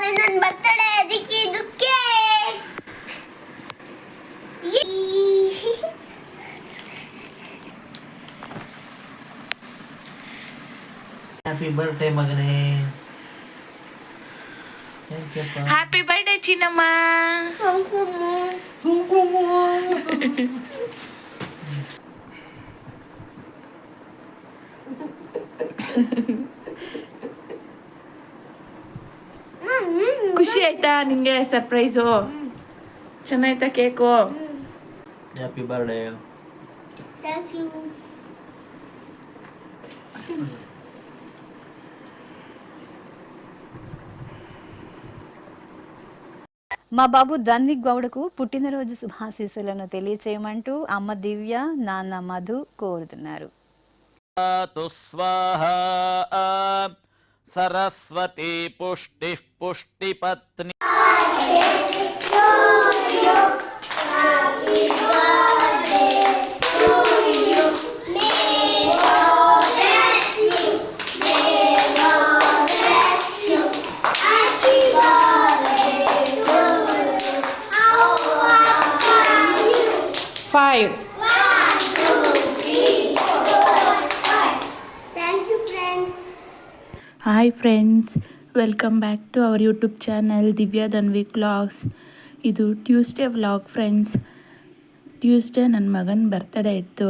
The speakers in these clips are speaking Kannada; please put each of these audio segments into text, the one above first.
ನಾಳೆ ನನ್ನ ಬರ್ತಡೇ, ಅದಕ್ಕೆ ಇದು ಕೇಕ್. ಹ್ಯಾಪಿ ಬರ್ತ್ಡೇ ಮಗನೇ. ಹ್ಯಾಪಿ ಬರ್ತ್ಡೇ ಚಿನ್ನಮ್ಮ. ಖುಷಿ ಆಯ್ತಾ ನಿಂಗೆ ಸರ್ಪ್ರೈಸು? ಚೆನ್ನಾಯ್ತಾ cake? Happy birthday. Thank you. మా బాబు ధన్విక్ గౌడకు పుట్టినరోజు శుభాశీస్సులను తెలియచేయమంటూ అమ్మ దివ్య, నాన్న మధు కోరుతున్నారు. స్వాహా సరస్వతి పుష్టి పుష్టిపత్ని. Five. Thank you, friends. Hi friends, welcome back to our YouTube channel Divya Dhanvik vlogs. ಇದು ಟ್ಯೂಸ್ಡೇ ವ್ಲಾಗ್ ಫ್ರೆಂಡ್ಸ್. ಟ್ಯೂಸ್ಡೇ ನನ್ನ ಮಗನ ಬರ್ತ್ಡೇ ಇತ್ತು.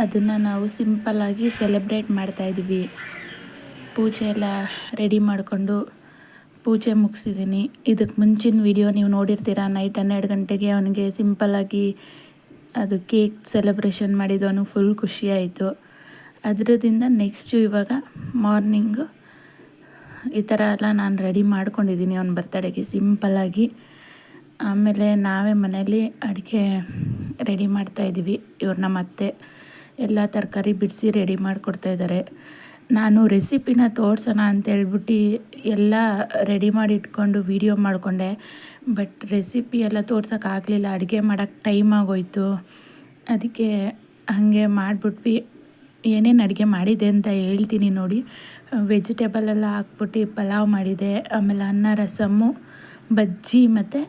ಅದನ್ನು ನಾವು ಸಿಂಪಲ್ಲಾಗಿ ಸೆಲೆಬ್ರೇಟ್ ಮಾಡ್ತಾಯಿದ್ವಿ. ಪೂಜೆ ಎಲ್ಲ ರೆಡಿ ಮಾಡಿಕೊಂಡು ಪೂಜೆ ಮುಗಿಸಿದ್ದೀನಿ. ಇದಕ್ಕೆ ಮುಂಚಿನ ವಿಡಿಯೋ ನೀವು ನೋಡಿರ್ತೀರ. ನೈಟ್ 12 ಗಂಟೆಗೆ ಅವನಿಗೆ ಸಿಂಪಲ್ಲಾಗಿ ಅದು ಕೇಕ್ ಸೆಲೆಬ್ರೇಷನ್ ಮಾಡಿದ್ದು. ಅವನಿಗೆ ಫುಲ್ ಖುಷಿಯಾಯಿತು. ಅದರದಿಂದ ನೆಕ್ಸ್ಟು ಇವಾಗ ಮಾರ್ನಿಂಗು ಈ ಥರ ಎಲ್ಲ ನಾನು ರೆಡಿ ಮಾಡ್ಕೊಂಡಿದ್ದೀನಿ ಅವನ ಬರ್ತಡೇಗೆ ಸಿಂಪಲ್ಲಾಗಿ. ಆಮೇಲೆ ನಾವೇ ಮನೇಲಿ ಅಡುಗೆ ರೆಡಿ ಮಾಡ್ತಾಯಿದ್ದೀವಿ. ಇವ್ರನ್ನ ಮತ್ತೆ ಎಲ್ಲ ತರಕಾರಿ ಬಿಡಿಸಿ ರೆಡಿ ಮಾಡಿಕೊಡ್ತಾಯಿದ್ದಾರೆ. ನಾನು ರೆಸಿಪಿನ ತೋರಿಸೋಣ ಅಂತೇಳ್ಬಿಟ್ಟು ಎಲ್ಲ ರೆಡಿ ಮಾಡಿ ಇಟ್ಕೊಂಡು ವೀಡಿಯೋ ಮಾಡಿಕೊಂಡೆ. ಬಟ್ ರೆಸಿಪಿ ಎಲ್ಲ ತೋರ್ಸೋಕ್ಕಾಗಲಿಲ್ಲ, ಅಡುಗೆ ಮಾಡೋಕ್ಕೆ ಟೈಮ್ ಆಗೋಯ್ತು. ಅದಕ್ಕೆ ಹಾಗೆ ಮಾಡಿಬಿಟ್ವಿ. ಏನೇನು ಅಡುಗೆ ಮಾಡಿದೆ ಅಂತ ಹೇಳ್ತೀನಿ ನೋಡಿ. ವೆಜಿಟೇಬಲ್ ಎಲ್ಲ ಹಾಕ್ಬಿಟ್ಟು ಪಲಾವ್ ಮಾಡಿದೆ. ಆಮೇಲೆ ಅನ್ನ, ರಸಮ್ಮು, ಬಜ್ಜಿ ಮತ್ತು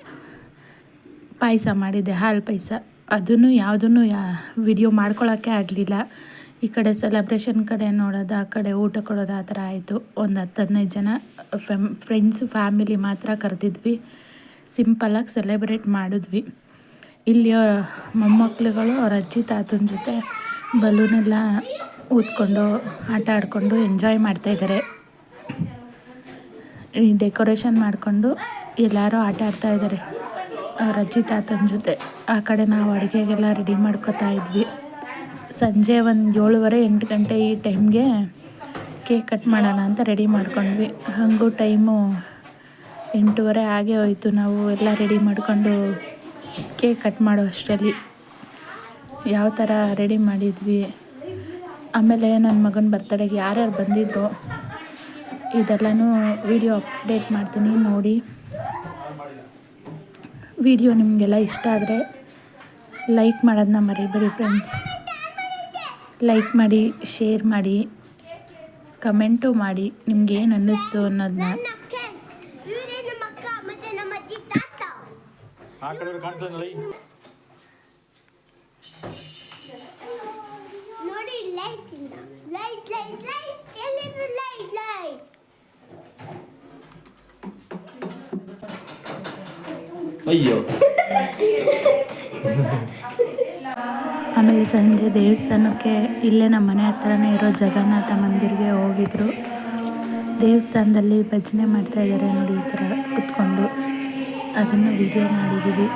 ಪಾಯಸ ಮಾಡಿದ್ದೆ, ಹಾಲು ಪಾಯಸ. ಅದನ್ನು ಯಾವುದೂ ವಿಡಿಯೋ ಮಾಡ್ಕೊಳ್ಳೋಕ್ಕೆ ಆಗಲಿಲ್ಲ. ಈ ಕಡೆ ಸೆಲೆಬ್ರೇಷನ್ ಕಡೆ ನೋಡೋದು, ಆ ಕಡೆ ಊಟ ಕೊಡೋದು, ಆ ಥರ ಆಯಿತು. ಒಂದು 10-15 ಜನ ಫ್ರೆಂಡ್ಸು ಫ್ಯಾಮಿಲಿ ಮಾತ್ರ ಕರೆದಿದ್ವಿ. ಸಿಂಪಲ್ಲಾಗಿ ಸೆಲೆಬ್ರೇಟ್ ಮಾಡಿದ್ವಿ. ಇಲ್ಲಿ ಮೊಮ್ಮಕ್ಕಳುಗಳು ಅವ್ರ ಅಜ್ಜಿ ತಾತನ ಜೊತೆ ಬಲೂನೆಲ್ಲ ಊದ್ಕೊಂಡು ಆಟ ಆಡಿಕೊಂಡು ಎಂಜಾಯ್ ಮಾಡ್ತಾಯಿದ್ದಾರೆ. ಈ ಡೆಕೋರೇಷನ್ ಮಾಡಿಕೊಂಡು ಎಲ್ಲರೂ ಆಟ ಆಡ್ತಾಯಿದ್ದಾರೆ ಅವ್ರ ಅಜ್ಜಿ ತಾತನ ಜೊತೆ. ಆ ಕಡೆ ನಾವು ಅಡುಗೆಗೆಲ್ಲ ರೆಡಿ ಮಾಡ್ಕೊತಾ ಇದ್ವಿ. ಸಂಜೆ ಒಂದು 7:30-8 ಗಂಟೆ ಈ ಟೈಮ್ಗೆ ಕೇಕ್ ಕಟ್ ಮಾಡೋಣ ಅಂತ ರೆಡಿ ಮಾಡ್ಕೊಂಡ್ವಿ. ಹಾಗೂ ಟೈಮು 8:30 ಆಗೇ ಹೋಯಿತು. ನಾವು ಎಲ್ಲ ರೆಡಿ ಮಾಡಿಕೊಂಡು ಕೇಕ್ ಕಟ್ ಮಾಡೋ ಅಷ್ಟರಲ್ಲಿ ಯಾವ ಥರ ರೆಡಿ ಮಾಡಿದ್ವಿ. ಆಮೇಲೆ ನನ್ನ ಮಗನ ಬರ್ತಡೇಗೆ ಯಾರ್ಯಾರು ಬಂದಿದ್ರು ಇದೆಲ್ಲನೂ ವಿಡಿಯೋ ಅಪ್ಡೇಟ್ ಮಾಡ್ತೀನಿ ನೋಡಿ. ವಿಡಿಯೋ ನಿಮಗೆಲ್ಲ ಇಷ್ಟ ಆದರೆ ಲೈಕ್ ಮಾಡೋದನ್ನ ಮರಿಬೇಡಿ ಫ್ರೆಂಡ್ಸ್. ಲೈಕ್ ಮಾಡಿ, ಶೇರ್ ಮಾಡಿ, ಕಮೆಂಟು ಮಾಡಿ ನಿಮ್ಗೆ ಏನು ಅನ್ನಿಸ್ತು ಅನ್ನೋದನ್ನ. ನೋಡಿ ಲೈಟ್ ಲೈಟ್ ಲೈಟ್ ಲೈಟ್ ಎಲ್ಲಿದೆ ಲೈಟ್ ಲೈಟ್. ಅಯ್ಯೋ. ಆಮೇಲೆ ಸಂಜೆ ದೇವಸ್ಥಾನಕ್ಕೆ ಇಲ್ಲೇ ನಮ್ಮ ಮನೆ ಹತ್ರನೇ ಇರೋ ಜಗನ್ನಾಥ ಮಂದಿರ್ಗೆ ಹೋಗಿದ್ರು. ದೇವಸ್ಥಾನದಲ್ಲಿ ಭಜನೆ ಮಾಡ್ತಾಯಿದ್ದಾರೆ ನೋಡಿ, ಈ ಥರ ಕುತ್ಕೊಂಡು. ಅದನ್ನು ವಿಡಿಯೋ ಮಾಡಿದ್ದೀವಿ.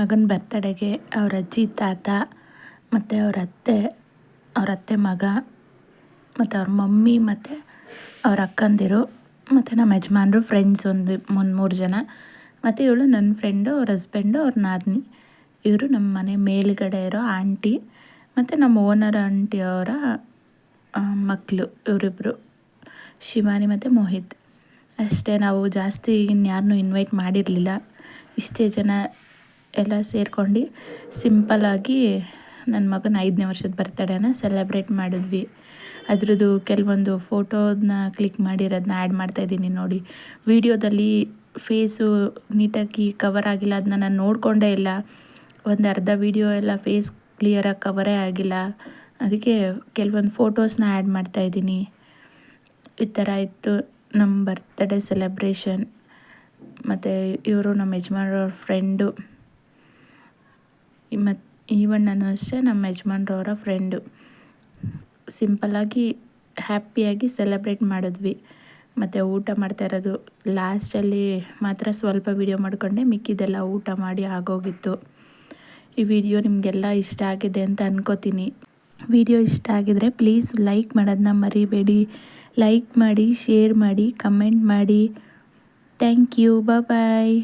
ಮಗನ ಬರ್ತಡೆಗೆ ಅವ್ರ ಅಜ್ಜಿ ತಾತ ಮತ್ತು ಅವ್ರ ಅತ್ತೆ ಮಗ ಮತ್ತು ಅವ್ರ ಮಮ್ಮಿ ಮತ್ತು ಅವ್ರ ಅಕ್ಕಂದಿರು ಮತ್ತು ನಮ್ಮ ಯಜಮಾನ್ರು ಫ್ರೆಂಡ್ಸ್ ಒಂದು 3 ಜನ ಮತ್ತು ಇವಳು ನನ್ನ ಫ್ರೆಂಡು, ಅವ್ರ ಹಸ್ಬೆಂಡು, ಅವ್ರ ನಾದಿನಿ. ಇವರು ನಮ್ಮ ಮನೆ ಮೇಲುಗಡೆ ಇರೋ ಆಂಟಿ ಮತ್ತು ನಮ್ಮ ಓನರ್ ಆಂಟಿಯವರ ಮಕ್ಕಳು ಇವರಿಬ್ಬರು, ಶಿವಾನಿ ಮತ್ತು ಮೋಹಿತ್. ಅಷ್ಟೇ, ನಾವು ಜಾಸ್ತಿ ಇನ್ಯಾರನ್ನೂ ಇನ್ವೈಟ್ ಮಾಡಿರಲಿಲ್ಲ. ಇಷ್ಟೇ ಜನ ಎಲ್ಲ ಸೇರ್ಕೊಂಡು ಸಿಂಪಲ್ಲಾಗಿ ನನ್ನ ಮಗನ 5ನೇ ವರ್ಷದ ಬರ್ತಡೇನ ಸೆಲೆಬ್ರೇಟ್ ಮಾಡಿದ್ವಿ. ಅದ್ರದ್ದು ಕೆಲವೊಂದು ಫೋಟೋದನ್ನ ಕ್ಲಿಕ್ ಮಾಡಿರೋದನ್ನ ಆ್ಯಡ್ ಮಾಡ್ತಾಯಿದ್ದೀನಿ ನೋಡಿ. ವಿಡಿಯೋದಲ್ಲಿ ಫೇಸು ನೀಟಾಗಿ ಕವರ್ ಆಗಿಲ್ಲ, ಅದನ್ನ ನಾನು ನೋಡಿಕೊಂಡೇ ಇಲ್ಲ. ಒಂದು ಅರ್ಧ ವೀಡಿಯೋ ಎಲ್ಲ ಫೇಸ್ ಕ್ಲಿಯರಾಗಿ ಕವರೇ ಆಗಿಲ್ಲ, ಅದಕ್ಕೆ ಕೆಲವೊಂದು ಫೋಟೋಸ್ನ ಆ್ಯಡ್ ಮಾಡ್ತಾಯಿದ್ದೀನಿ. ಈ ಥರ ಇತ್ತು ನಮ್ಮ ಬರ್ತ್ಡೇ ಸೆಲೆಬ್ರೇಷನ್. ಮತ್ತು ಇವರು ನಮ್ಮ ಯಜಮಾನ್ರವ್ರ ಫ್ರೆಂಡು, ಮತ್ತು ಈವಣ್ಣನೂ ಅಷ್ಟೇ ನಮ್ಮ ಯಜಮಾನ್ರವರ ಫ್ರೆಂಡು. ಸಿಂಪಲ್ಲಾಗಿ ಹ್ಯಾಪಿಯಾಗಿ ಸೆಲೆಬ್ರೇಟ್ ಮಾಡಿದ್ವಿ. ಮತ್ತು ಊಟ ಮಾಡ್ತಾ ಇರೋದು ಲಾಸ್ಟಲ್ಲಿ ಮಾತ್ರ ಸ್ವಲ್ಪ ವೀಡಿಯೋ ಮಾಡಿಕೊಂಡೆ, ಮಿಕ್ಕಿದೆಲ್ಲ ಊಟ ಮಾಡಿ ಆಗೋಗಿತ್ತು. ಈ ವಿಡಿಯೋ ನಿಮಗೆಲ್ಲ ಇಷ್ಟ ಆಗಿದೆ ಅಂತ ಅನ್ಕೋತೀನಿ. ವಿಡಿಯೋ ಇಷ್ಟ ಆಗಿದರೆ ಪ್ಲೀಸ್ ಲೈಕ್ ಮಾಡೋದನ್ನ ಮರಿಬೇಡಿ. ಲೈಕ್ ಮಾಡಿ, ಶೇರ್ ಮಾಡಿ, ಕಮೆಂಟ್ ಮಾಡಿ. Thank you. ಬಾಯ್.